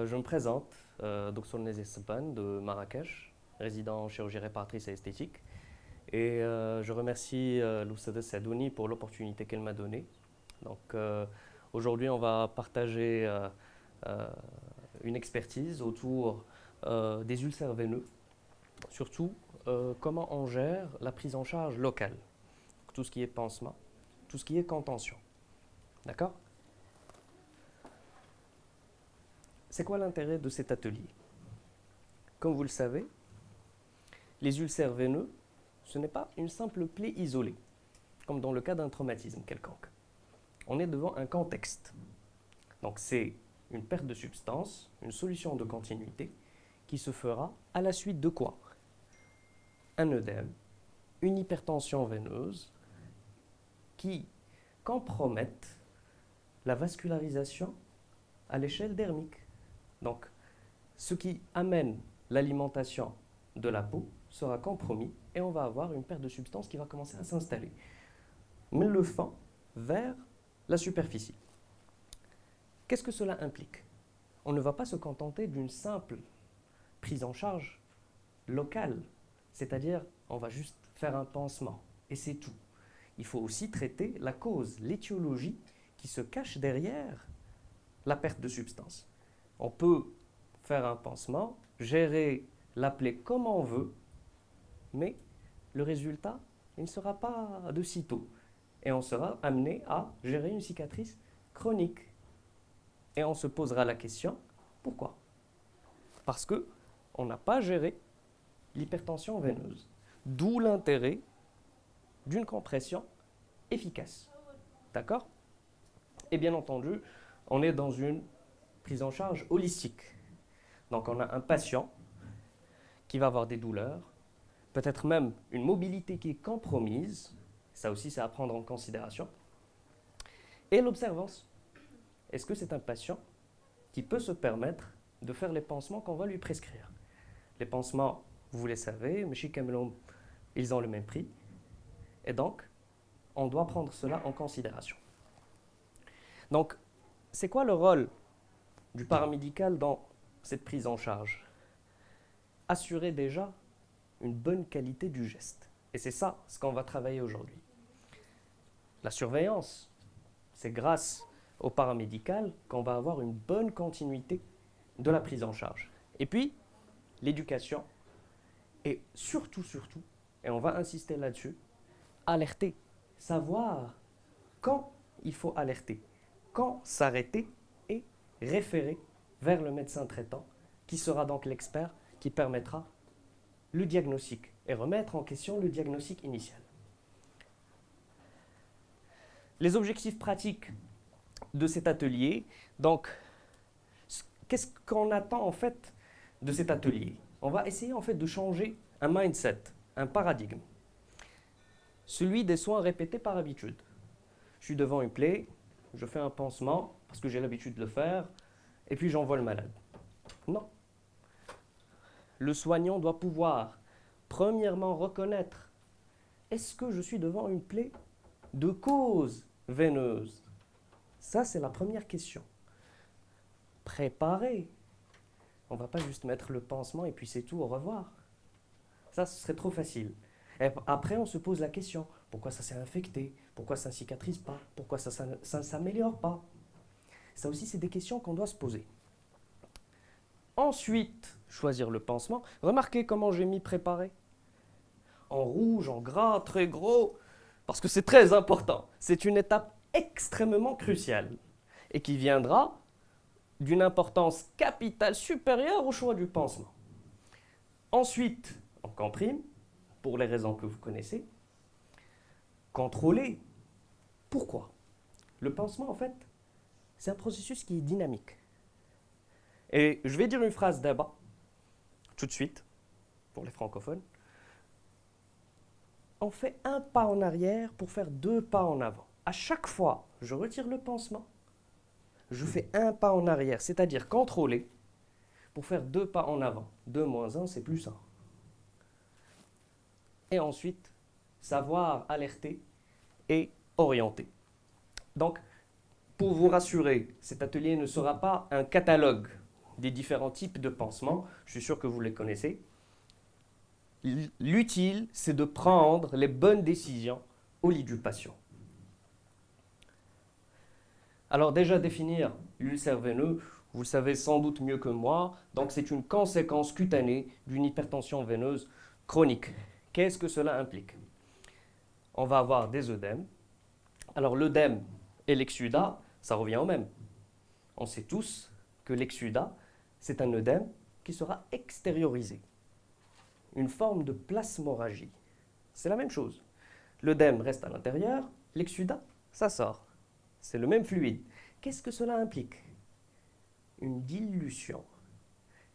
Je me présente, Dr Nézir Sebban de Marrakech, résident en chirurgie réparatrice et esthétique. Et je remercie l'Oustadh Sadouni pour l'opportunité qu'elle m'a donnée. Donc aujourd'hui, on va partager euh, une expertise autour des ulcères veineux, surtout comment on gère la prise en charge locale, tout ce qui est pansement, tout ce qui est contention. D'accord? C'est quoi l'intérêt de cet atelier? Comme vous le savez, les ulcères veineux, ce n'est pas une simple plaie isolée, comme dans le cas d'un traumatisme quelconque. On est devant un contexte. Donc c'est une perte de substance, une solution de continuité, qui se fera à la suite de quoi? Un œdème, une hypertension veineuse, qui compromettent la vascularisation à l'échelle dermique. Donc, ce qui amène l'alimentation de la peau sera compromis et on va avoir une perte de substance qui va commencer à s'installer. Mais le fond vers la superficie. Qu'est-ce que cela implique? On ne va pas se contenter d'une simple prise en charge locale, c'est-à-dire on va juste faire un pansement et c'est tout. Il faut aussi traiter la cause, l'étiologie qui se cache derrière la perte de substance. On peut faire un pansement, gérer la plaie comme on veut, mais le résultat, il ne sera pas de sitôt. Et on sera amené à gérer une cicatrice chronique. Et on se posera la question, pourquoi? Parce qu'on n'a pas géré l'hypertension veineuse. D'où l'intérêt d'une compression efficace. D'accord? Et bien entendu, on est dans une prise en charge holistique. Donc on a un patient qui va avoir des douleurs, peut-être même une mobilité qui est compromise, ça aussi c'est à prendre en considération, et l'observance. Est-ce que c'est un patient qui peut se permettre de faire les pansements qu'on va lui prescrire? Les pansements, vous les savez, Meshik Kamelom, ils ont le même prix, et donc on doit prendre cela en considération. Donc, c'est quoi le rôle du paramédical dans cette prise en charge? Assurer déjà une bonne qualité du geste. Et c'est ça ce qu'on va travailler aujourd'hui. La surveillance, c'est grâce au paramédical qu'on va avoir une bonne continuité de la prise en charge. Et puis, l'éducation, et surtout, et on va insister là-dessus, alerter, savoir quand il faut alerter, quand s'arrêter et référer vers le médecin traitant, qui sera donc l'expert qui permettra le diagnostic et remettre en question le diagnostic initial. Les objectifs pratiques de cet atelier, donc, qu'est-ce qu'on attend en fait de cet atelier? On va essayer en fait de changer un mindset, un paradigme, celui des soins répétés par habitude. Je suis devant une plaie, je fais un pansement parce que j'ai l'habitude de le faire, et puis j'envoie le malade. Non. Le soignant doit pouvoir, premièrement, reconnaître, est-ce que je suis devant une plaie de cause veineuse? Ça, c'est la première question. Préparer. On ne va pas juste mettre le pansement et puis c'est tout, au revoir. Ça, ce serait trop facile. Et après, on se pose la question, pourquoi ça s'est infecté? Pourquoi ça ne cicatrise pas? Pourquoi ça ne s'améliore pas? Ça aussi, c'est des questions qu'on doit se poser. Ensuite, choisir le pansement. Remarquez comment j'ai mis préparé. En rouge, en gras, très gros, parce que c'est très important. C'est une étape extrêmement cruciale et qui viendra d'une importance capitale supérieure au choix du pansement. Ensuite, on comprime, pour les raisons que vous connaissez. Contrôler. Pourquoi? Le pansement, en fait, c'est un processus qui est dynamique. Et je vais dire une phrase d'Abba, tout de suite, pour les francophones. On fait un pas en arrière pour faire deux pas en avant. À chaque fois, je retire le pansement, je fais un pas en arrière, c'est-à-dire contrôler, pour faire deux pas en avant. 2 moins 1, c'est plus 1. Et ensuite, savoir alerter et orienter. Donc, pour vous rassurer, cet atelier ne sera pas un catalogue des différents types de pansements. Je suis sûr que vous les connaissez. L'utile, c'est de prendre les bonnes décisions au lit du patient. Alors déjà définir l'ulcère veineux, vous le savez sans doute mieux que moi, donc c'est une conséquence cutanée d'une hypertension veineuse chronique. Qu'est-ce que cela implique? On va avoir des œdèmes. Alors l'œdème et l'exsudat, ça revient au même. On sait tous que l'exsudat, c'est un œdème qui sera extériorisé. Une forme de plasmorragie. C'est la même chose. L'œdème reste à l'intérieur, l'exsudat, ça sort. C'est le même fluide. Qu'est-ce que cela implique? Une dilution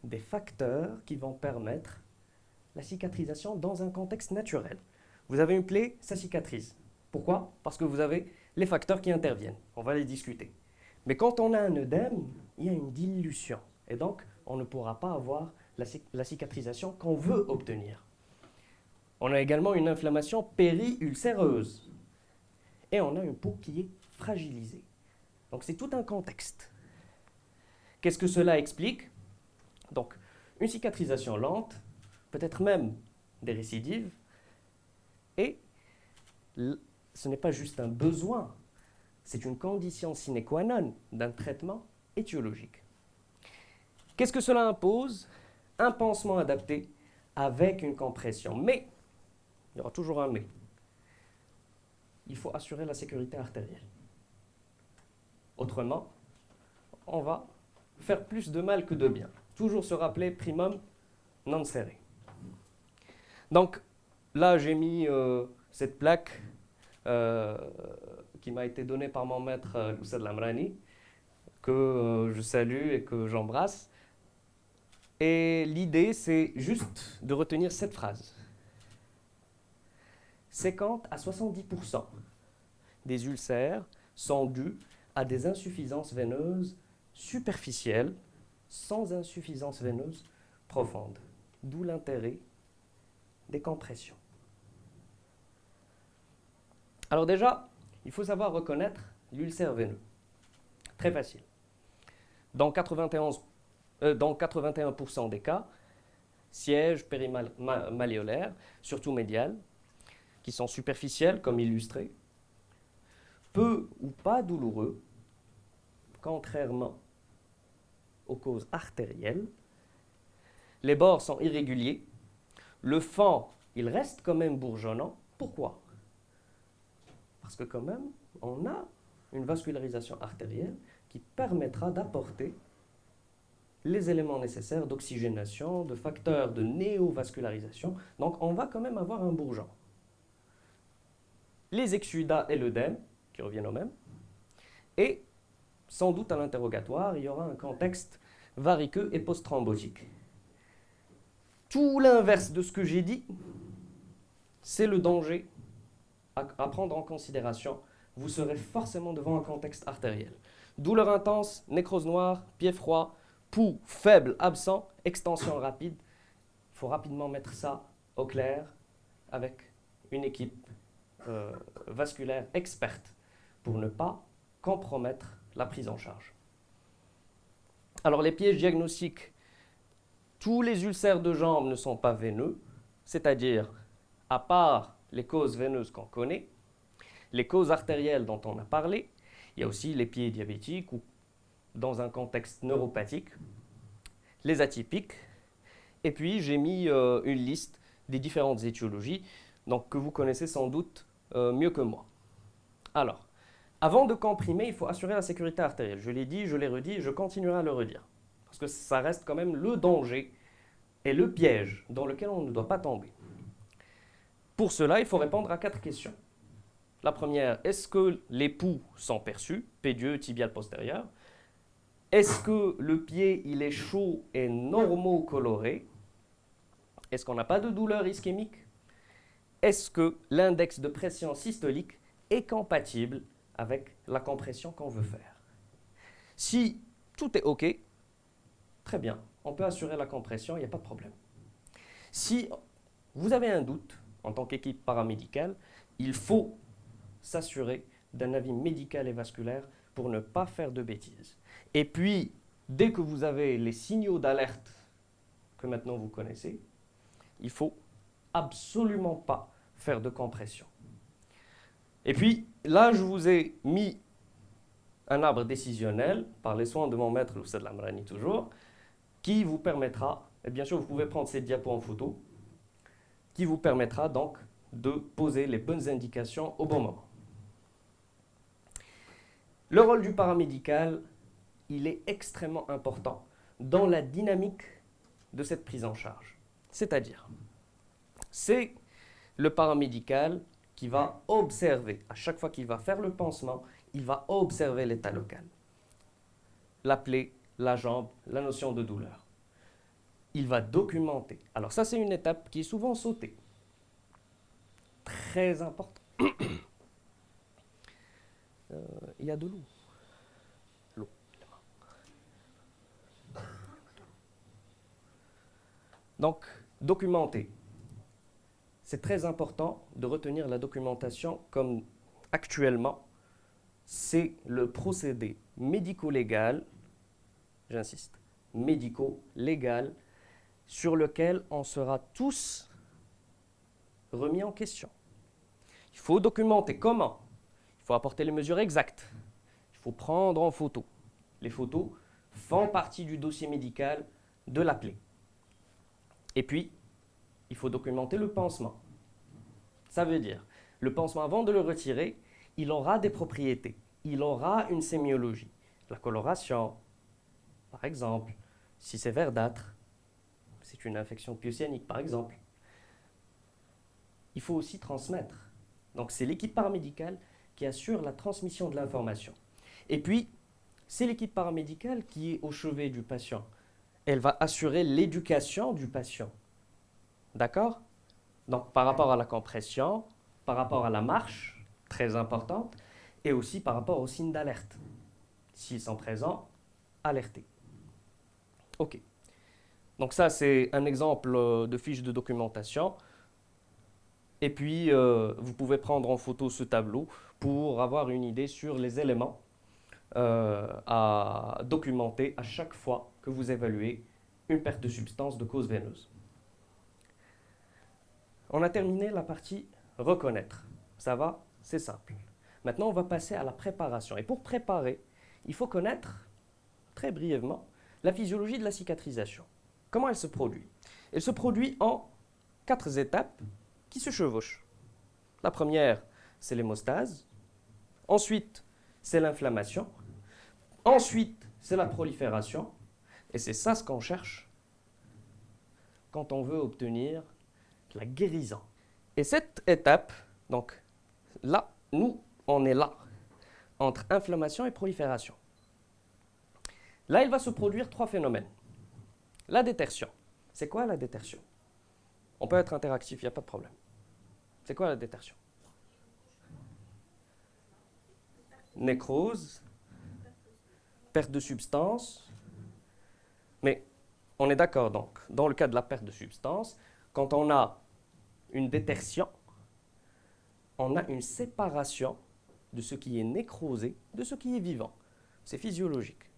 des facteurs qui vont permettre la cicatrisation dans un contexte naturel. Vous avez une plaie, ça cicatrise. Pourquoi? Parce que vous avez les facteurs qui interviennent. On va les discuter. Mais quand on a un œdème, il y a une dilution. Et donc, on ne pourra pas avoir la cicatrisation qu'on veut obtenir. On a également une inflammation périulcéreuse. Et on a une peau qui est fragilisée. Donc, c'est tout un contexte. Qu'est-ce que cela explique? Donc, une cicatrisation lente, peut-être même des récidives, et ce n'est pas juste un besoin, c'est une condition sine qua non d'un traitement étiologique. Qu'est-ce que cela impose? Un pansement adapté avec une compression. Mais, il y aura toujours un mais, il faut assurer la sécurité artérielle. Autrement, on va faire plus de mal que de bien. Toujours se rappeler primum non serré. Donc, là, j'ai mis cette plaque qui m'a été donnée par mon maître Loussad Lamrani, que je salue et que j'embrasse. Et l'idée, c'est juste de retenir cette phrase. 50 à 70% des ulcères sont dus à des insuffisances veineuses superficielles, sans insuffisance veineuse profonde. D'où l'intérêt des compressions. Alors déjà, il faut savoir reconnaître l'ulcère veineux. Très facile. Dans 81% des cas, siège périmalléolaire, surtout médial, qui sont superficiels comme illustré, peu ou pas douloureux, contrairement aux causes artérielles. Les bords sont irréguliers. Le fond, il reste quand même bourgeonnant. Pourquoi? Parce que quand même, on a une vascularisation artérielle qui permettra d'apporter les éléments nécessaires d'oxygénation, de facteurs de néovascularisation. Donc, on va quand même avoir un bourgeon. Les exsudats et l'œdème, qui reviennent au même. Et, sans doute à l'interrogatoire, il y aura un contexte variqueux et post-thrombotique. Tout l'inverse de ce que j'ai dit, c'est le danger à prendre en considération. Vous serez forcément devant un contexte artériel. Douleur intense, nécrose noire, pied froid, pouls faible, absent, extension rapide. Il faut rapidement mettre ça au clair avec une équipe vasculaire experte pour ne pas compromettre la prise en charge. Alors les pièges diagnostiques, tous les ulcères de jambes ne sont pas veineux, c'est-à-dire à part les causes veineuses qu'on connaît, les causes artérielles dont on a parlé, il y a aussi les pieds diabétiques ou dans un contexte neuropathique, les atypiques, et puis j'ai mis une liste des différentes étiologies donc, que vous connaissez sans doute mieux que moi. Alors, avant de comprimer, il faut assurer la sécurité artérielle. Je l'ai dit, je l'ai redit, je continuerai à le redire. Parce que ça reste quand même le danger et le piège dans lequel on ne doit pas tomber. Pour cela, il faut répondre à 4 questions. La première, est-ce que les poux sont perçus, pédieux, tibial postérieur? Est-ce que le pied, il est chaud et normocoloré? Est-ce qu'on n'a pas de douleur ischémique? Est-ce que l'index de pression systolique est compatible avec la compression qu'on veut faire? Si tout est OK, très bien, on peut assurer la compression, il n'y a pas de problème. Si vous avez un doute, en tant qu'équipe paramédicale, il faut s'assurer d'un avis médical et vasculaire pour ne pas faire de bêtises. Et puis, dès que vous avez les signaux d'alerte que maintenant vous connaissez, il ne faut absolument pas faire de compression. Et puis, là, je vous ai mis un arbre décisionnel, par les soins de mon maître, l'Oustad Lamrani toujours, qui vous permettra, et bien sûr vous pouvez prendre cette diapo en photo, qui vous permettra donc de poser les bonnes indications au bon moment. Le rôle du paramédical, il est extrêmement important dans la dynamique de cette prise en charge. C'est-à-dire, c'est le paramédical qui va observer, à chaque fois qu'il va faire le pansement, il va observer l'état local. La plaie, la jambe, la notion de douleur. Il va documenter. Alors ça, c'est une étape qui est souvent sautée. Très important. Il y a de l'eau. L'eau. Donc, documenter. C'est très important de retenir la documentation comme actuellement, c'est le procédé médico-légal, j'insiste, médico-légal, sur lequel on sera tous remis en question. Il faut documenter comment. Il faut apporter les mesures exactes. Il faut prendre en photo. Les photos font partie du dossier médical de la plaie. Et puis, il faut documenter le pansement. Ça veut dire, le pansement, avant de le retirer, il aura des propriétés. Il aura une sémiologie. La coloration, par exemple, si c'est verdâtre, c'est une infection pyocyanique, par exemple. Il faut aussi transmettre. Donc, c'est l'équipe paramédicale qui assure la transmission de l'information. Et puis, c'est l'équipe paramédicale qui est au chevet du patient. Elle va assurer l'éducation du patient. D'accord? Donc, par rapport à la compression, par rapport à la marche, très importante, et aussi par rapport aux signes d'alerte. S'ils sont présents, alerter. OK. Donc ça, c'est un exemple de fiche de documentation. Et puis, vous pouvez prendre en photo ce tableau pour avoir une idée sur les éléments à documenter à chaque fois que vous évaluez une perte de substance de cause veineuse. On a terminé la partie reconnaître. Ça va? C'est simple. Maintenant, on va passer à la préparation. Et pour préparer, il faut connaître, très brièvement, la physiologie de la cicatrisation. Comment elle se produit? Elle se produit en 4 étapes qui se chevauchent. La première, c'est l'hémostase. Ensuite, c'est l'inflammation. Ensuite, c'est la prolifération. Et c'est ça ce qu'on cherche quand on veut obtenir la guérison. Et cette étape, donc là, nous, on est là, entre inflammation et prolifération. Là, il va se produire 3 phénomènes. La détertion. C'est quoi la détertion? On peut être interactif, il n'y a pas de problème. C'est quoi la détertion? Nécrose, perte de substance. Mais on est d'accord donc, dans le cas de la perte de substance, quand on a une détertion, on a une séparation de ce qui est nécrosé de ce qui est vivant. C'est physiologique.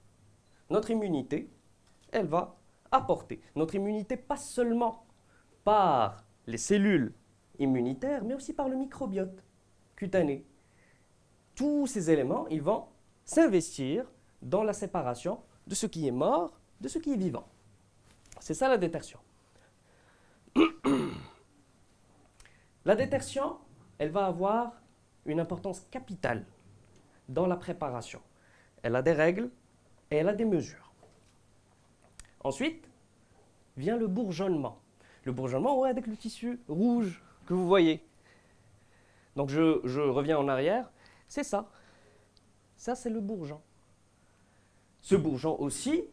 Notre immunité, elle va apporter. Notre immunité passe seulement par les cellules immunitaires, mais aussi par le microbiote cutané. Tous ces éléments, ils vont s'investir dans la séparation de ce qui est mort de ce qui est vivant. C'est ça la détertion. La détertion, elle va avoir une importance capitale dans la préparation. Elle a des règles et elle a des mesures. Ensuite, vient le bourgeonnement. Le bourgeonnement, ouais, avec le tissu rouge que vous voyez. Donc je reviens en arrière. C'est ça. Ça, c'est le bourgeon. Ce bourgeon aussi,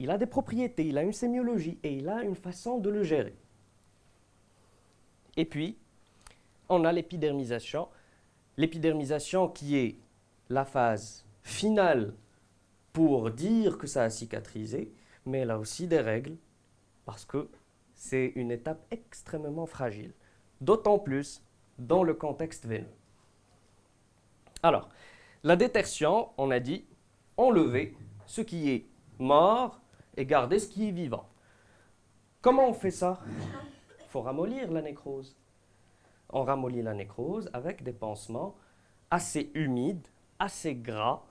il a des propriétés, il a une sémiologie et il a une façon de le gérer. Et puis, on a l'épidermisation. L'épidermisation qui est la phase finale pour dire que ça a cicatrisé, mais elle a aussi des règles parce que c'est une étape extrêmement fragile, d'autant plus dans le contexte veineux. Alors, la détertion, on a dit, enlever ce qui est mort et garder ce qui est vivant. Comment on fait ça? Il faut ramollir la nécrose. On ramollit la nécrose avec des pansements assez humides, assez gras,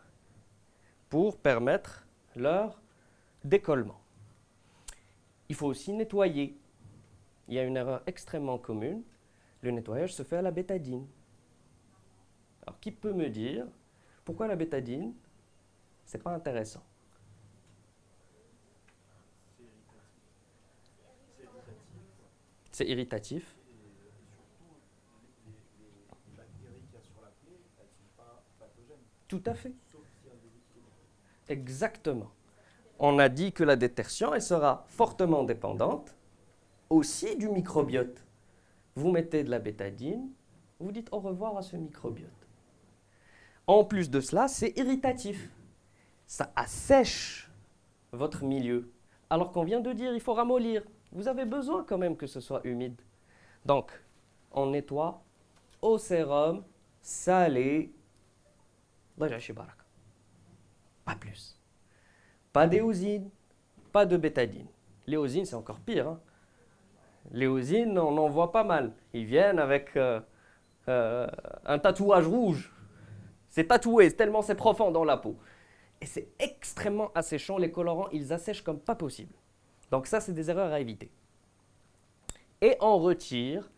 pour permettre leur décollement. Il faut aussi nettoyer. Il y a une erreur extrêmement commune. Le nettoyage se fait à la bétadine. Alors, qui peut me dire pourquoi la bétadine, c'est pas intéressant? C'est irritatif. Tout à fait. Exactement. On a dit que la détertion, elle sera fortement dépendante aussi du microbiote. Vous mettez de la bétadine, vous dites au revoir à ce microbiote. En plus de cela, c'est irritatif. Ça assèche votre milieu. Alors qu'on vient de dire, il faut ramollir. Vous avez besoin quand même que ce soit humide. Donc, on nettoie au sérum salé. Pas plus. Pas d'éosine, pas de bétadine. L'éosine, c'est encore pire. Hein. L'éosine, on en voit pas mal. Ils viennent avec un tatouage rouge. C'est tatoué, tellement c'est profond dans la peau. Et c'est extrêmement asséchant. Les colorants, ils assèchent comme pas possible. Donc ça, c'est des erreurs à éviter. Et on retire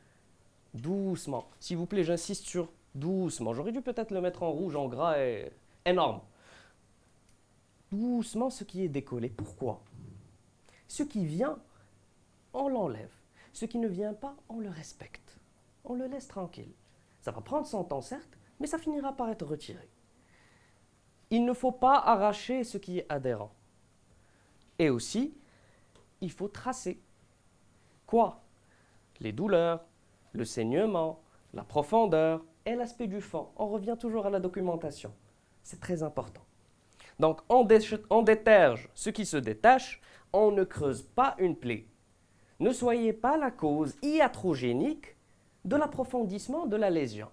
doucement. S'il vous plaît, j'insiste sur doucement. J'aurais dû peut-être le mettre en rouge, en gras et énorme. Doucement ce qui est décollé. Pourquoi? Ce qui vient, on l'enlève. Ce qui ne vient pas, on le respecte. On le laisse tranquille. Ça va prendre son temps, certes, mais ça finira par être retiré. Il ne faut pas arracher ce qui est adhérent. Et aussi, il faut tracer. Quoi? Les douleurs, le saignement, la profondeur et l'aspect du fond. On revient toujours à la documentation. C'est très important. Donc, on déterge ce qui se détache, on ne creuse pas une plaie. Ne soyez pas la cause iatrogénique de l'approfondissement de la lésion.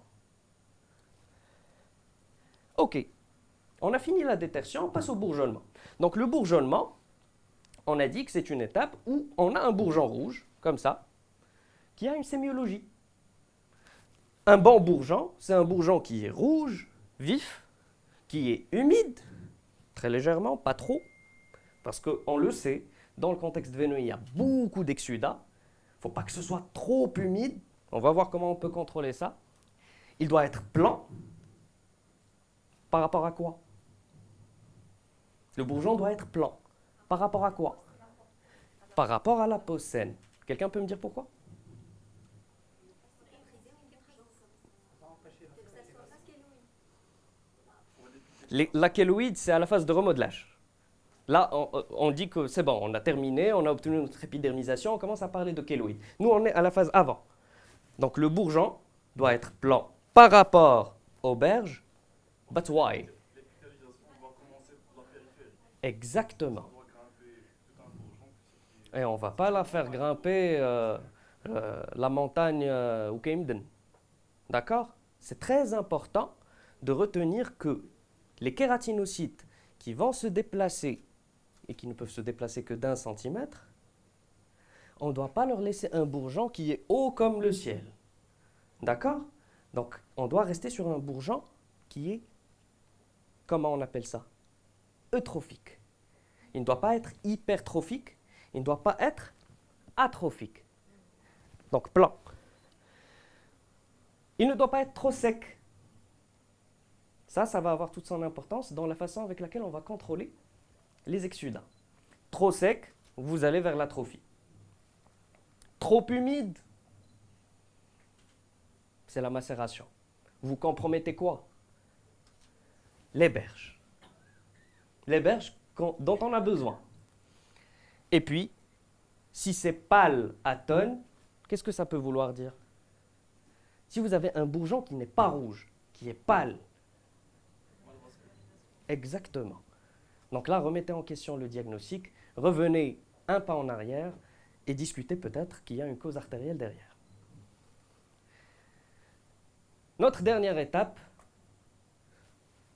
Ok, on a fini la détertion, on passe au bourgeonnement. Donc le bourgeonnement, on a dit que c'est une étape où on a un bourgeon rouge, comme ça, qui a une sémiologie. Un bon bourgeon, c'est un bourgeon qui est rouge, vif, qui est humide, très légèrement, pas trop, parce qu'on le sait, dans le contexte veineux, il y a beaucoup d'exsudats. Il ne faut pas que ce soit trop humide. On va voir comment on peut contrôler ça. Il doit être blanc. Par rapport à quoi? Le bourgeon doit être blanc. Par rapport à quoi? Par rapport à la peau saine. Quelqu'un peut me dire pourquoi? La kéloïde, c'est à la phase de remodelage. Là, on dit que c'est bon, on a terminé, on a obtenu notre épidermisation, on commence à parler de kéloïde. Nous, on est à la phase avant. Donc, le bourgeon doit être blanc par rapport aux berges, but why? Exactement. Et on ne va pas la faire grimper la montagne Oukaïmden. D'accord? C'est très important de retenir que les kératinocytes qui vont se déplacer et qui ne peuvent se déplacer que d'1 centimètre, on ne doit pas leur laisser un bourgeon qui est haut comme le ciel. D'accord? Donc, on doit rester sur un bourgeon qui est, comment on appelle ça? Eutrophique. Il ne doit pas être hypertrophique, il ne doit pas être atrophique. Donc, plan. Il ne doit pas être trop sec. Ça va avoir toute son importance dans la façon avec laquelle on va contrôler les exsudats. Trop sec, vous allez vers l'atrophie. Trop humide, c'est la macération. Vous compromettez quoi? Les berges. Les berges dont on a besoin. Et puis, si c'est pâle à tonne, qu'est-ce que ça peut vouloir dire? Si vous avez un bourgeon qui n'est pas rouge, qui est pâle, exactement. Donc là, remettez en question le diagnostic, revenez un pas en arrière et discutez peut-être qu'il y a une cause artérielle derrière. Notre dernière étape,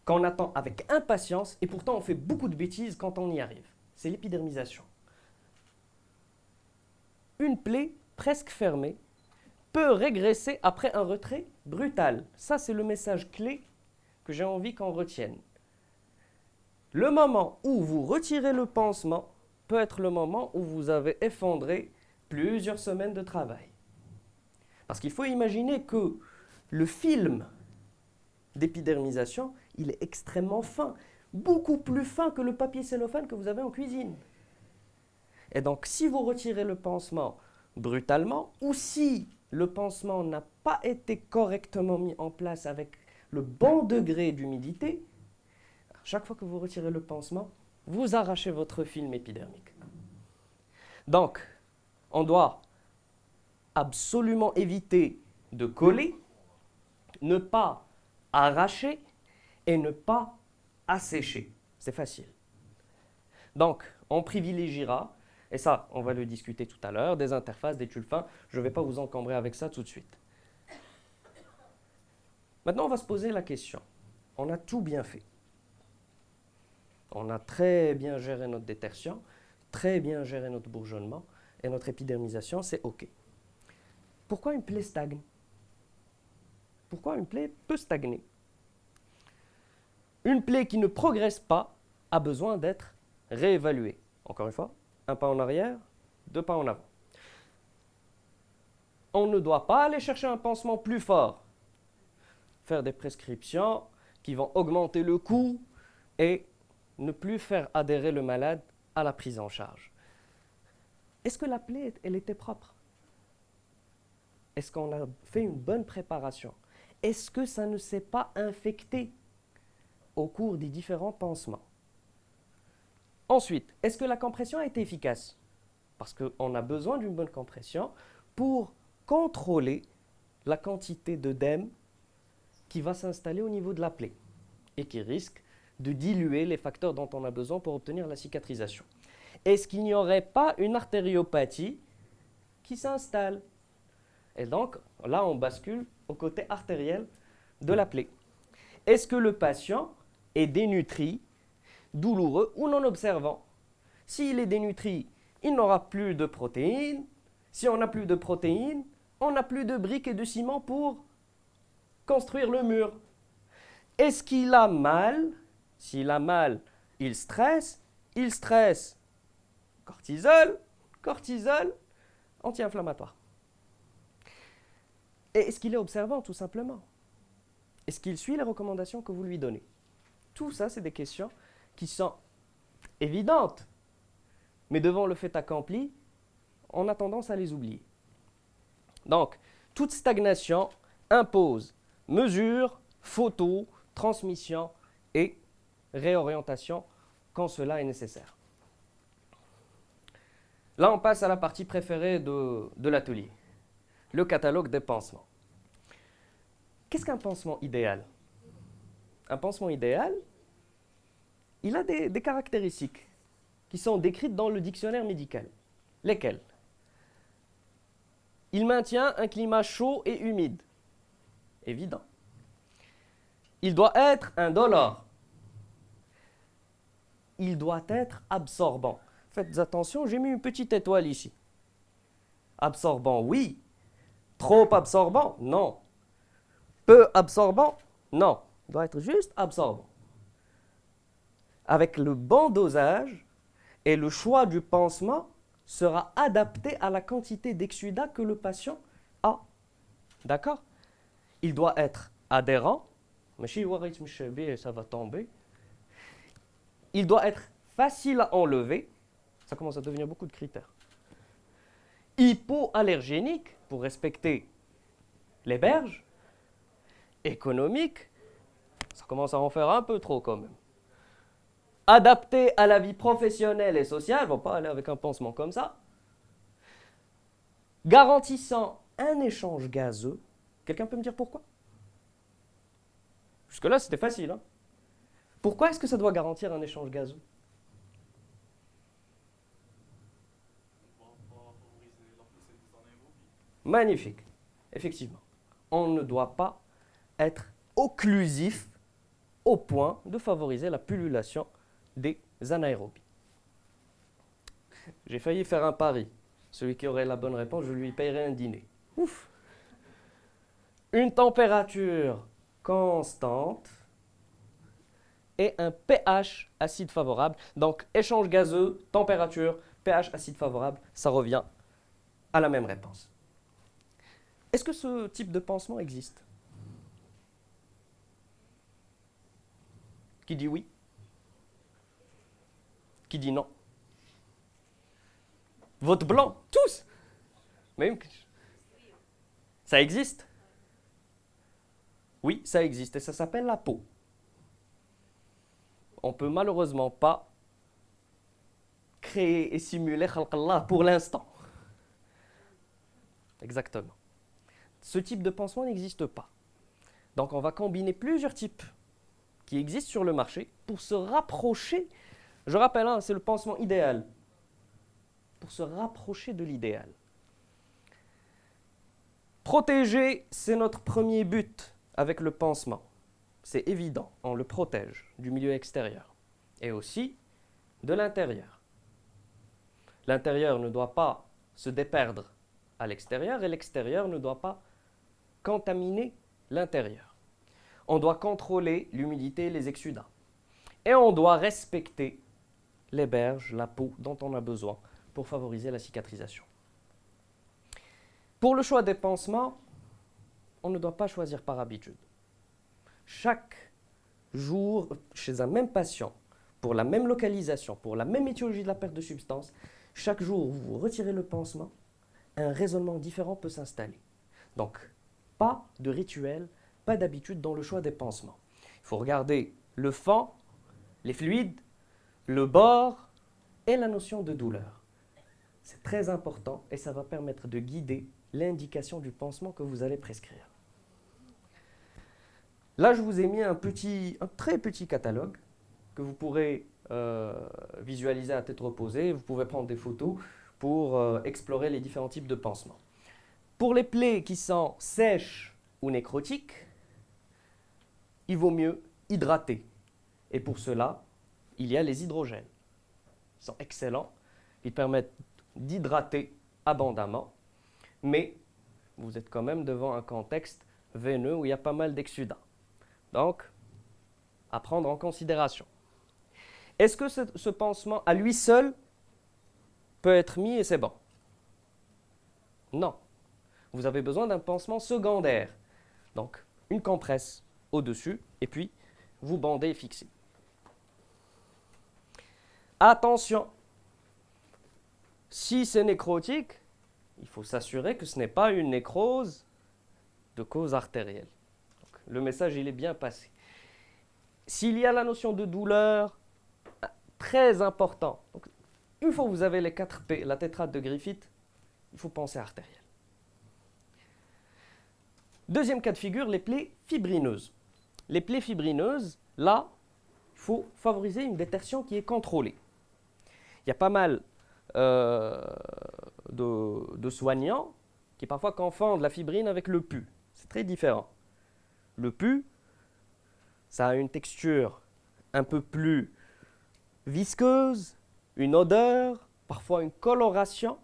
qu'on attend avec impatience, et pourtant on fait beaucoup de bêtises quand on y arrive. c'est l'épidermisation. Une plaie presque fermée peut régresser après un retrait brutal. Ça, c'est le message clé que j'ai envie qu'on retienne. Le moment où vous retirez le pansement peut être le moment où vous avez effondré plusieurs semaines de travail. Parce qu'il faut imaginer que le film d'épidermisation, il est extrêmement fin, beaucoup plus fin que le papier cellophane que vous avez en cuisine. Et donc, si vous retirez le pansement brutalement, ou si le pansement n'a pas été correctement mis en place avec le bon degré d'humidité, chaque fois que vous retirez le pansement, vous arrachez votre film épidermique. Donc, on doit absolument éviter de coller, ne pas arracher et ne pas assécher. C'est facile. Donc, on privilégiera, et ça, on va le discuter tout à l'heure, des interfaces, des tulles fins. Je ne vais pas vous encombrer avec ça tout de suite. Maintenant, on va se poser la question. On a tout bien fait. On a très bien géré notre détertion, très bien géré notre bourgeonnement, et notre épidermisation, c'est OK. Pourquoi une plaie stagne? Pourquoi une plaie peut stagner? Une plaie qui ne progresse pas a besoin d'être réévaluée. Encore une fois, un pas en arrière, deux pas en avant. On ne doit pas aller chercher un pansement plus fort, faire des prescriptions qui vont augmenter le coût et ne plus faire adhérer le malade à la prise en charge. Est-ce que la plaie, elle était propre? Est-ce qu'on a fait une bonne préparation? Est-ce que ça ne s'est pas infecté au cours des différents pansements? Ensuite, est-ce que la compression a été efficace? Parce qu'on a besoin d'une bonne compression pour contrôler la quantité d'œdème qui va s'installer au niveau de la plaie et qui risque de diluer les facteurs dont on a besoin pour obtenir la cicatrisation. Est-ce qu'il n'y aurait pas une artériopathie qui s'installe? Et donc, là, on bascule au côté artériel de la plaie. Est-ce que le patient est dénutri, douloureux ou non observant? S'il est dénutri, il n'aura plus de protéines. Si on n'a plus de protéines, on n'a plus de briques et de ciment pour construire le mur. Est-ce qu'il a mal? S'il a mal, il stresse. Il stresse. Cortisol, anti-inflammatoire. Et est-ce qu'il est observant, tout simplement? Est-ce qu'il suit les recommandations que vous lui donnez? Tout ça, c'est des questions qui sont évidentes. Mais devant le fait accompli, on a tendance à les oublier. Donc, toute stagnation impose mesure, photo, transmission et réorientation quand cela est nécessaire. Là, on passe à la partie préférée de l'atelier, le catalogue des pansements. Qu'est-ce qu'un pansement idéal? Un pansement idéal, il a des caractéristiques qui sont décrites dans le dictionnaire médical. Lesquelles? Il maintient un climat chaud et humide. Évident. Il doit être indolore. Il doit être absorbant. Faites attention, j'ai mis une petite étoile ici. Absorbant, oui. Trop absorbant, non. Peu absorbant, non. Il doit être juste absorbant. Avec le bon dosage et le choix du pansement sera adapté à la quantité d'exsudat que le patient a. D'accord? Il doit être adhérent. Ça va tomber. Il doit être facile à enlever. Ça commence à devenir beaucoup de critères. Hypoallergénique, pour respecter les berges. Économique, ça commence à en faire un peu trop quand même. Adapté à la vie professionnelle et sociale, on ne va pas aller avec un pansement comme ça. Garantissant un échange gazeux. Quelqu'un peut me dire pourquoi? Jusque-là, c'était facile. Hein? Pourquoi est-ce que ça doit garantir un échange gazeux? Magnifique, effectivement. On ne doit pas être occlusif au point de favoriser la pullulation des anaérobies. J'ai failli faire un pari. Celui qui aurait la bonne réponse, je lui payerai un dîner. Ouf. Une température constante et un pH acide favorable. Donc, échange gazeux, température, pH acide favorable, ça revient à la même réponse. Est-ce que ce type de pansement existe? Qui dit oui? Qui dit non? Vote blanc, tous. Mais ça existe? Oui, ça existe et ça s'appelle la peau. On ne peut malheureusement pas créer et simuler Khalq Allah pour l'instant. Exactement. Ce type de pansement n'existe pas. Donc on va combiner plusieurs types qui existent sur le marché pour se rapprocher. Je rappelle, hein, c'est le pansement idéal. Pour se rapprocher de l'idéal. Protéger, c'est notre premier but avec le pansement. C'est évident, on le protège du milieu extérieur et aussi de l'intérieur. L'intérieur ne doit pas se déperdre à l'extérieur et l'extérieur ne doit pas contaminer l'intérieur. On doit contrôler l'humidité et les exsudats. Et on doit respecter les berges, la peau dont on a besoin pour favoriser la cicatrisation. Pour le choix des pansements, on ne doit pas choisir par habitude. Chaque jour, chez un même patient, pour la même localisation, pour la même étiologie de la perte de substance, chaque jour où vous retirez le pansement, un raisonnement différent peut s'installer. Donc, pas de rituel, pas d'habitude dans le choix des pansements. Il faut regarder le fond, les fluides, le bord et la notion de douleur. C'est très important et ça va permettre de guider l'indication du pansement que vous allez prescrire. Là, je vous ai mis un très petit catalogue que vous pourrez visualiser à tête reposée. Vous pouvez prendre des photos pour explorer les différents types de pansements. Pour les plaies qui sont sèches ou nécrotiques, il vaut mieux hydrater. Et pour cela, il y a les hydrogènes. Ils sont excellents. Ils permettent d'hydrater abondamment, mais vous êtes quand même devant un contexte veineux où il y a pas mal d'exsudats. Donc, à prendre en considération. Est-ce que ce pansement, à lui seul, peut être mis et c'est bon? Non. Vous avez besoin d'un pansement secondaire. Donc, une compresse au-dessus, et puis vous bandez et fixez. Attention, si c'est nécrotique, il faut s'assurer que ce n'est pas une nécrose de cause artérielle. Donc, le message, il est bien passé. S'il y a la notion de douleur, très important. Donc, une fois que vous avez les 4 P, la tétrade de Griffith, il faut penser artérielle. Deuxième cas de figure, les plaies fibrineuses. Les plaies fibrineuses, là, il faut favoriser une détertion qui est contrôlée. Il y a pas mal de soignants qui parfois confondent la fibrine avec le pus. C'est très différent. Le pus, ça a une texture un peu plus visqueuse, une odeur, parfois une coloration,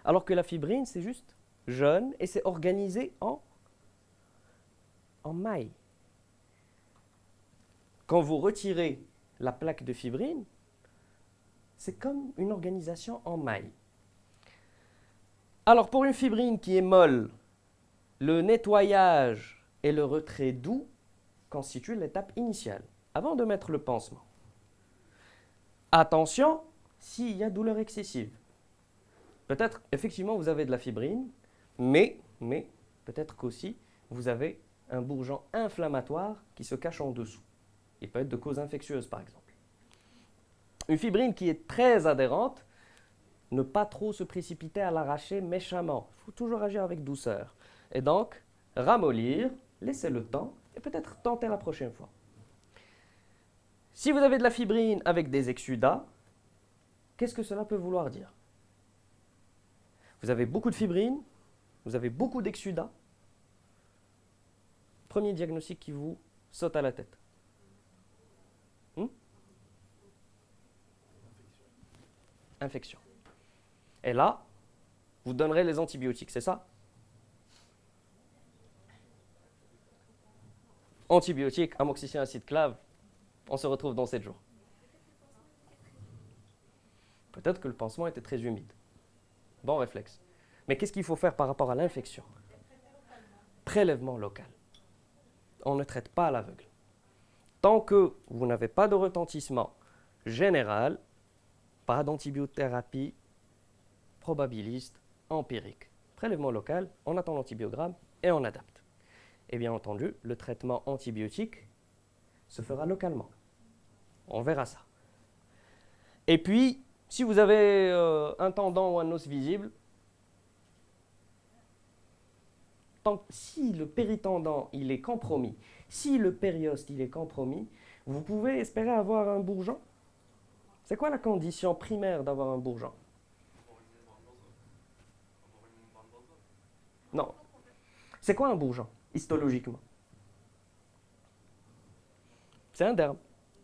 alors que la fibrine, c'est juste jeune et c'est organisé en maille. Quand vous retirez la plaque de fibrine, c'est comme une organisation en maille. Alors pour une fibrine qui est molle, le nettoyage et le retrait doux constituent l'étape initiale, avant de mettre le pansement. Attention, s'il y a douleur excessive. Peut-être, effectivement, vous avez de la fibrine, mais peut-être qu'aussi, vous avez un bourgeon inflammatoire qui se cache en dessous. Il peut être de cause infectieuse, par exemple. Une fibrine qui est très adhérente, ne pas trop se précipiter à l'arracher méchamment. Il faut toujours agir avec douceur. Et donc, ramollir, laisser le temps et peut-être tenter la prochaine fois. Si vous avez de la fibrine avec des exsudats, qu'est-ce que cela peut vouloir dire? Vous avez beaucoup de fibrine, vous avez beaucoup d'exsudats. Premier diagnostic qui vous saute à la tête. Infection. Et là, vous donnerez les antibiotiques, c'est ça? Antibiotiques, amoxicilline, acide clave, on se retrouve dans 7 jours. Peut-être que le pansement était très humide. Bon réflexe. Mais qu'est-ce qu'il faut faire par rapport à l'infection? Prélèvement local. On ne traite pas à l'aveugle. Tant que vous n'avez pas de retentissement général, pas d'antibiothérapie probabiliste, empirique. Prélèvement local, on attend l'antibiogramme et on adapte. Et bien entendu, le traitement antibiotique se fera localement. On verra ça. Et puis, si vous avez un tendon ou un os visible, si le péritendon il est compromis, si le périoste il est compromis, vous pouvez espérer avoir un bourgeon. C'est quoi la condition primaire d'avoir un bourgeon? Non. C'est quoi un bourgeon, histologiquement? C'est un derme.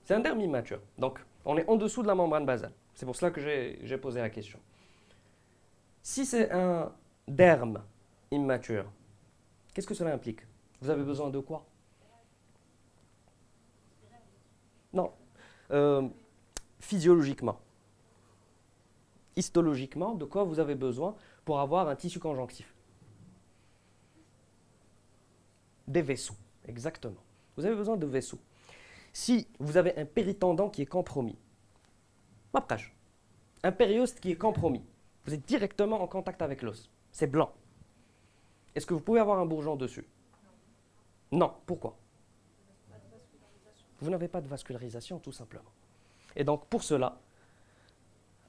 C'est un derme immature. Donc, on est en dessous de la membrane basale. C'est pour cela que j'ai posé la question. Si c'est un derme immature, qu'est-ce que cela implique? Vous avez besoin de quoi? Non. Physiologiquement. Histologiquement, de quoi vous avez besoin pour avoir un tissu conjonctif? Des vaisseaux, exactement. Vous avez besoin de vaisseaux. Si vous avez un péritendon qui est compromis, un périoste qui est compromis, vous êtes directement en contact avec l'os. C'est blanc. Est-ce que vous pouvez avoir un bourgeon dessus? Non. Pourquoi? Vous n'avez pas de vascularisation, tout simplement. Et donc, pour cela,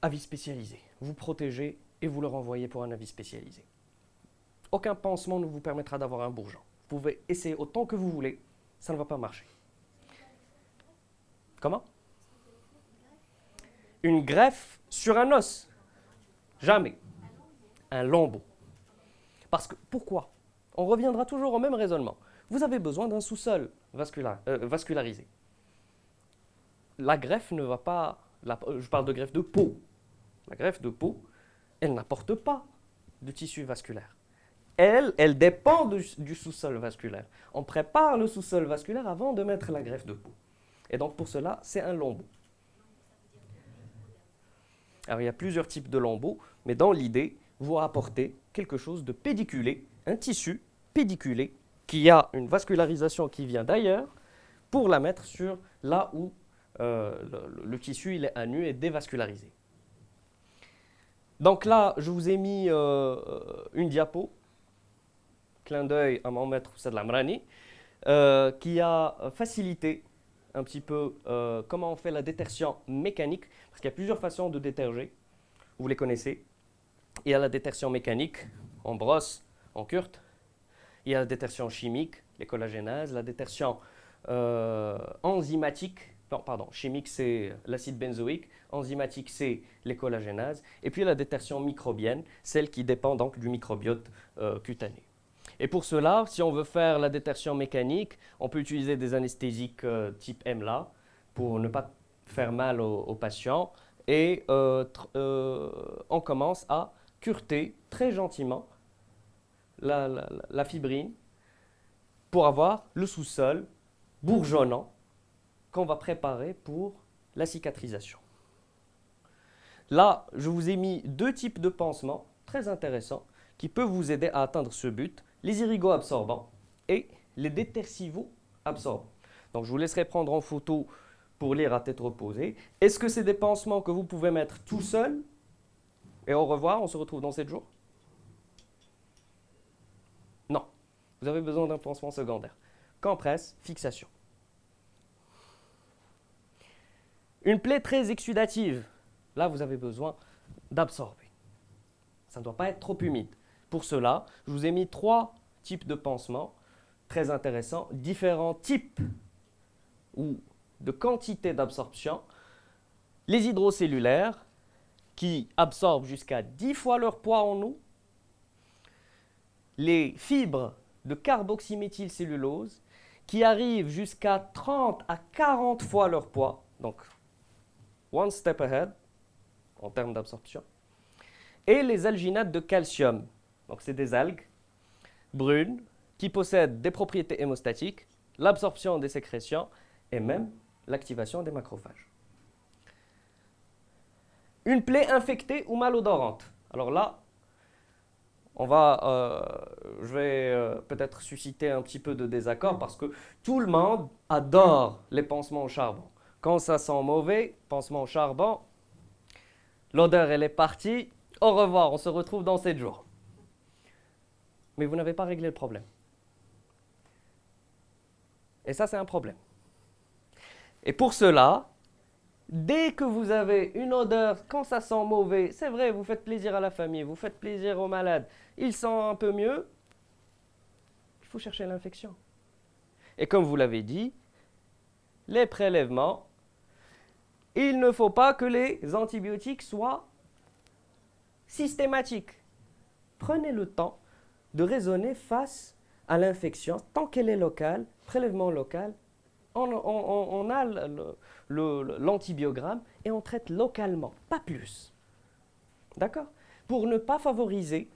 avis spécialisé. Vous protégez et vous le renvoyez pour un avis spécialisé. Aucun pansement ne vous permettra d'avoir un bourgeon. Vous pouvez essayer autant que vous voulez, ça ne va pas marcher. Comment? Une greffe sur un os? Jamais. Un lambeau. Parce que, pourquoi? On reviendra toujours au même raisonnement. Vous avez besoin d'un sous-sol vascularisé. La greffe ne va pas... je parle de greffe de peau. La greffe de peau, elle n'apporte pas de tissu vasculaire. Elle dépend du sous-sol vasculaire. On prépare le sous-sol vasculaire avant de mettre la greffe de peau. Et donc pour cela, c'est un lambeau. Alors il y a plusieurs types de lambeaux, mais dans l'idée, vous apportez quelque chose de pédiculé, un tissu pédiculé qui a une vascularisation qui vient d'ailleurs pour la mettre sur là où le tissu il est à nu et dévascularisé. Donc là, je vous ai mis une diapo, clin d'œil à mon maître Oussad Lamrani, qui a facilité un petit peu comment on fait la détertion mécanique, parce qu'il y a plusieurs façons de déterger, vous les connaissez. Il y a la détertion mécanique, on brosse, on curte. Il y a la détertion chimique, les collagénases, la détertion enzymatique, chimique c'est l'acide benzoïque, enzymatique c'est les collagénases, et puis la détertion microbienne, celle qui dépend donc du microbiote cutané. Et pour cela, si on veut faire la détertion mécanique, on peut utiliser des anesthésiques type EMLA pour ne pas faire mal aux patients, et on commence à cureter très gentiment la fibrine pour avoir le sous-sol bourgeonnant qu'on va préparer pour la cicatrisation. Là, je vous ai mis deux types de pansements très intéressants qui peuvent vous aider à atteindre ce but, les irrigo-absorbants et les détersivo-absorbants. Donc je vous laisserai prendre en photo pour lire à tête reposée. Est-ce que c'est des pansements que vous pouvez mettre tout seul? Et au revoir, on se retrouve dans 7 jours? Non. Vous avez besoin d'un pansement secondaire. Compresse, fixation. Une plaie très exsudative. Là, vous avez besoin d'absorber. Ça ne doit pas être trop humide. Pour cela, je vous ai mis 3 types de pansements très intéressants, différents types ou de quantité d'absorption. Les hydrocellulaires, qui absorbent jusqu'à 10 fois leur poids en eau. Les fibres de carboxyméthylcellulose, qui arrivent jusqu'à 30 à 40 fois leur poids. Donc, one step ahead, en termes d'absorption. et les alginates de calcium. Donc c'est des algues brunes qui possèdent des propriétés hémostatiques, l'absorption des sécrétions et même l'activation des macrophages. Une plaie infectée ou malodorante. Alors là, je vais peut-être susciter un petit peu de désaccord parce que tout le monde adore les pansements au charbon. Quand ça sent mauvais, pansement au charbon, l'odeur elle est partie, au revoir, on se retrouve dans 7 jours. Mais vous n'avez pas réglé le problème. Et ça, c'est un problème. Et pour cela, dès que vous avez une odeur, quand ça sent mauvais, c'est vrai, vous faites plaisir à la famille, vous faites plaisir aux malades, ils sentent un peu mieux, il faut chercher l'infection. Et comme vous l'avez dit, les prélèvements, il ne faut pas que les antibiotiques soient systématiques. Prenez le temps de raisonner face à l'infection, tant qu'elle est locale, prélèvement local, on a l'antibiogramme et on traite localement, pas plus. D'accord? Pour ne pas favoriser.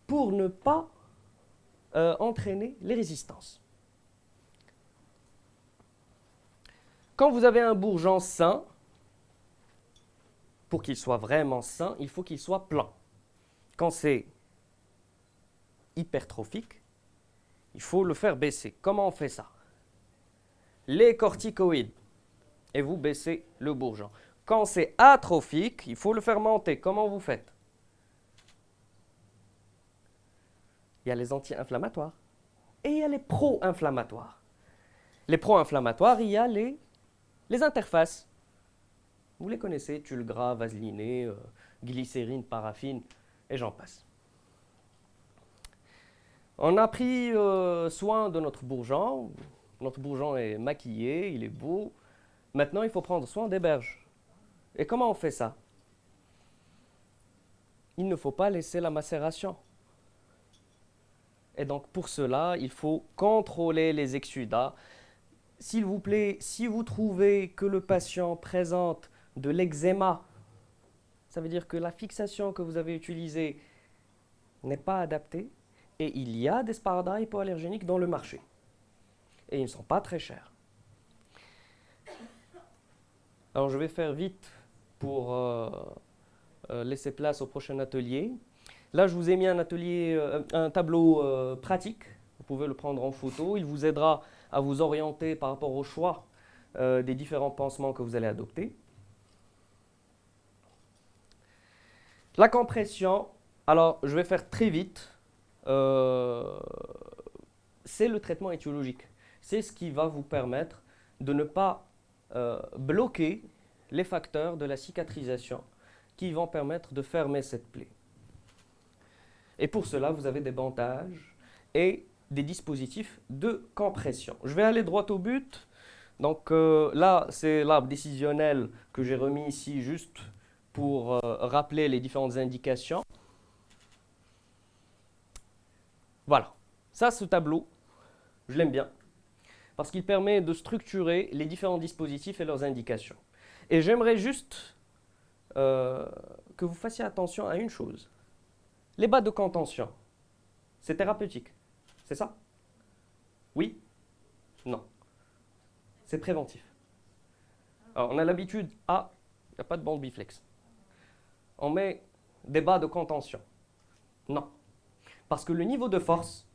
Pour ne pas entraîner les résistances. Quand vous avez un bourgeon sain, pour qu'il soit vraiment sain, il faut qu'il soit plan. Quand c'est hypertrophique, il faut le faire baisser. Comment on fait ça? Les corticoïdes, et vous baissez le bourgeon. Quand c'est atrophique, il faut le faire monter. Comment vous faites? Il y a les anti-inflammatoires et il y a les pro-inflammatoires. Les pro-inflammatoires, il y a les interfaces. Vous les connaissez, tulgras, vaseliné, glycérine, paraffine, et j'en passe. On a pris soin de notre bourgeon. Notre bourgeon est maquillé, il est beau. Maintenant, il faut prendre soin des berges. Et comment on fait ça? Il ne faut pas laisser la macération. Et donc, pour cela, il faut contrôler les exsudats. S'il vous plaît, si vous trouvez que le patient présente de l'eczéma, ça veut dire que la fixation que vous avez utilisée n'est pas adaptée, et il y a des sparadraps hypoallergéniques dans le marché. Et ils ne sont pas très chers. Alors je vais faire vite pour laisser place au prochain atelier. Là, je vous ai mis un tableau pratique. Vous pouvez le prendre en photo. Il vous aidera à vous orienter par rapport au choix des différents pansements que vous allez adopter. La compression, alors je vais faire très vite. C'est le traitement étiologique. C'est ce qui va vous permettre de ne pas bloquer les facteurs de la cicatrisation qui vont permettre de fermer cette plaie. Et pour cela, vous avez des bandages et des dispositifs de compression. Je vais aller droit au but. Donc là, c'est l'arbre décisionnel que j'ai remis ici juste pour rappeler les différentes indications. Voilà. Ça, ce tableau, je l'aime bien parce qu'il permet de structurer les différents dispositifs et leurs indications. Et j'aimerais juste que vous fassiez attention à une chose. Les bas de contention, c'est thérapeutique, c'est ça? Oui? Non. C'est préventif. Alors, on a l'habitude, il n'y a pas de bande biflex. On met des bas de contention. Non. Parce que le niveau de force,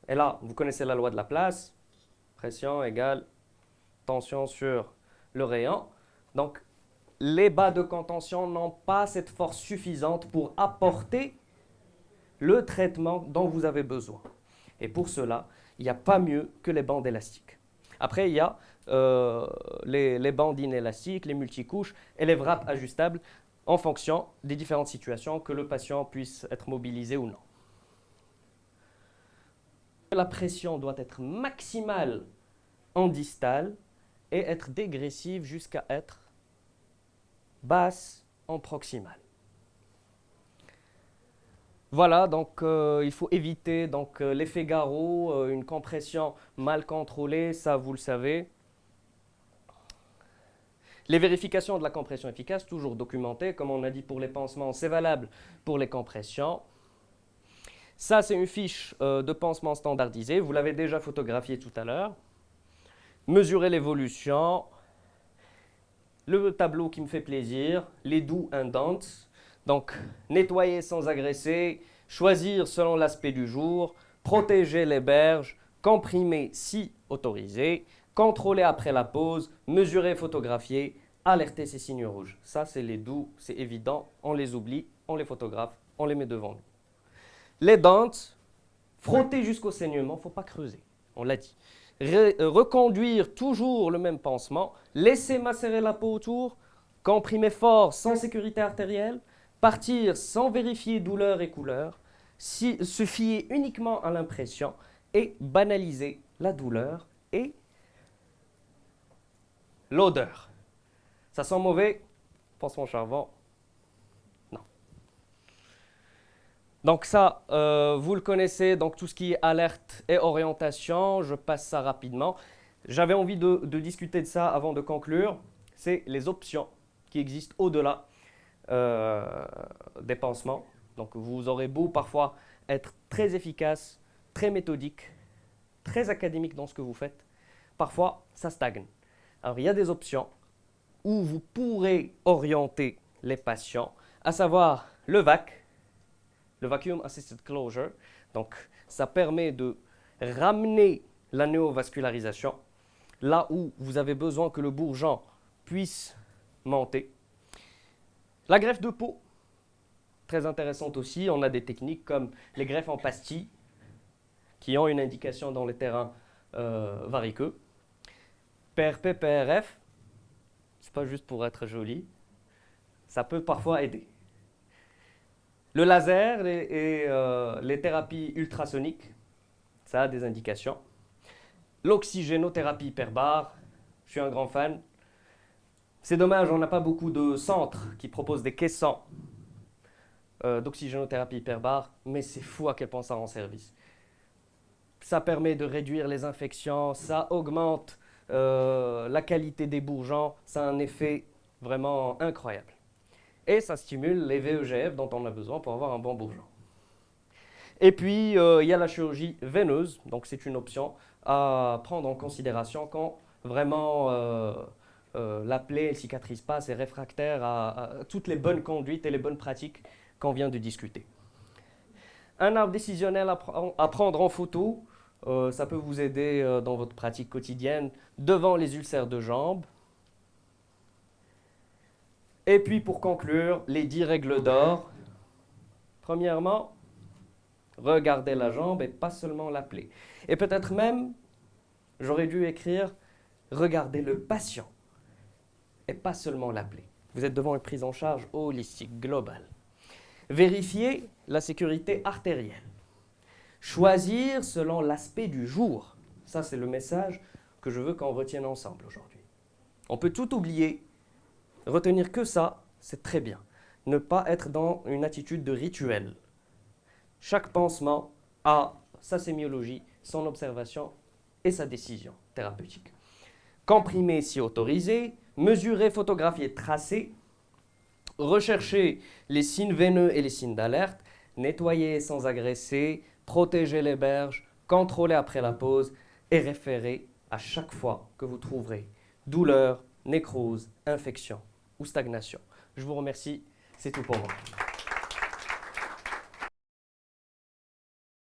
et là, vous connaissez la loi de Laplace, pression égale tension sur le rayon. Donc, les bas de contention n'ont pas cette force suffisante pour apporter le traitement dont vous avez besoin. Et pour cela, il n'y a pas mieux que les bandes élastiques. Après, il y a les bandes inélastiques, les multicouches et les wraps ajustables en fonction des différentes situations que le patient puisse être mobilisé ou non. La pression doit être maximale en distal et être dégressive jusqu'à être basse en proximale. Voilà, donc il faut éviter l'effet garrot, une compression mal contrôlée, ça vous le savez. Les vérifications de la compression efficace, toujours documentées, comme on a dit pour les pansements, c'est valable pour les compressions. Ça, c'est une fiche de pansement standardisée, vous l'avez déjà photographiée tout à l'heure. Mesurer l'évolution, le tableau qui me fait plaisir, les do and don'ts. Donc, nettoyer sans agresser, choisir selon l'aspect du jour, protéger les berges, comprimer si autorisé, contrôler après la pause, mesurer, photographier, alerter ces signes rouges. Ça, c'est les do, c'est évident, on les oublie, on les photographe, on les met devant nous. Les don'ts, frotter jusqu'au saignement, il ne faut pas creuser, on l'a dit. Reconduire toujours le même pansement, laisser macérer la peau autour, comprimer fort sans sécurité artérielle, partir sans vérifier douleur et couleur, se fier uniquement à l'impression et banaliser la douleur et l'odeur. Ça sent mauvais, pansement charbon, non. Donc ça, vous le connaissez, donc tout ce qui est alerte et orientation, je passe ça rapidement. J'avais envie de discuter de ça avant de conclure, c'est les options qui existent au-delà des pansements. Donc vous aurez beau parfois être très efficace, très méthodique, très académique dans ce que vous faites, parfois ça stagne. Alors il y a des options où vous pourrez orienter les patients, à savoir le VAC, le Vacuum Assisted Closure. Donc ça permet de ramener la néovascularisation là où vous avez besoin que le bourgeon puisse monter. La greffe de peau, très intéressante aussi. On a des techniques comme les greffes en pastilles qui ont une indication dans les terrains variqueux. PRP, PRF, c'est pas juste pour être joli, ça peut parfois aider. Le laser et les thérapies ultrasoniques, ça a des indications. L'oxygénothérapie hyperbare, je suis un grand fan. C'est dommage, on n'a pas beaucoup de centres qui proposent des caissons d'oxygénothérapie hyperbare, mais c'est fou à quel point ça rend service. Ça permet de réduire les infections, ça augmente la qualité des bourgeons, ça a un effet vraiment incroyable. Et ça stimule les VEGF dont on a besoin pour avoir un bon bourgeon. Et puis, il y a la chirurgie veineuse, donc c'est une option à prendre en considération quand vraiment la plaie ne cicatrise pas, c'est réfractaire à toutes les bonnes conduites et les bonnes pratiques qu'on vient de discuter. Un arbre décisionnel à prendre en photo, ça peut vous aider dans votre pratique quotidienne devant les ulcères de jambes. Et puis pour conclure, les 10 règles d'or. Premièrement, regardez la jambe et pas seulement la plaie. Et peut-être même, j'aurais dû écrire, regardez le patient et pas seulement la plaie. Vous êtes devant une prise en charge holistique, globale. Vérifiez la sécurité artérielle. Choisir selon l'aspect du jour. Ça, c'est le message que je veux qu'on retienne ensemble aujourd'hui. On peut tout oublier. Retenir que ça, c'est très bien. Ne pas être dans une attitude de rituel. Chaque pansement a sa sémiologie, son observation et sa décision thérapeutique. Comprimer si autorisé, mesurer, photographier, tracer, rechercher les signes veineux et les signes d'alerte, nettoyer sans agresser, protéger les berges, contrôler après la pause et référer à chaque fois que vous trouverez douleur, nécrose, infection ou stagnation. Je vous remercie, c'est tout pour moi.